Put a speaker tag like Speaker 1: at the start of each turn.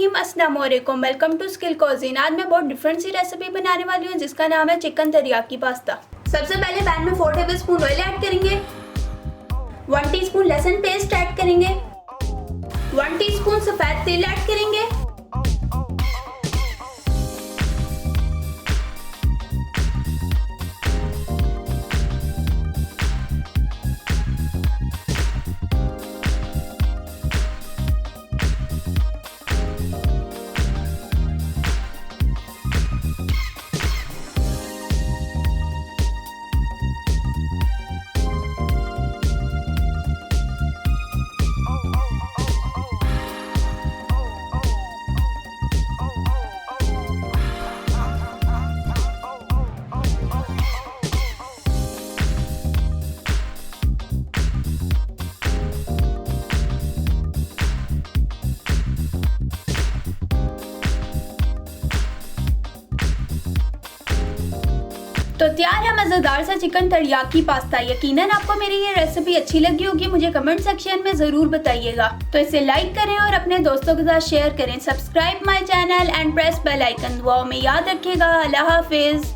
Speaker 1: बिस्मिल्लाहिर्रहमानिर्रहीम, अस्सलाम वालेकुम। Welcome to Skill Cuisine. आज मैं बहुत डिफरेंट सी रेसिपी बनाने वाली हूँ जिसका नाम है चिकन तेरियाकी पास्ता। सबसे पहले पैन में 4 टेबलस्पून ऑयल ऐड करेंगे, 1 टीस्पून लहसुन पेस्ट ऐड करेंगे, 1 टीस्पून सफ़ेद तिल ऐड करेंगे, तो तैयार है मज़ेदार सा चिकन तेरियाकी पास्ता। यकीनन आपको मेरी ये रेसिपी अच्छी लगी होगी, मुझे कमेंट सेक्शन में ज़रूर बताइएगा। तो इसे लाइक करें और अपने दोस्तों के साथ शेयर करें। Subscribe my channel and press bell icon. दुआओं में याद रखिएगा। अल्लाह हाफिज़।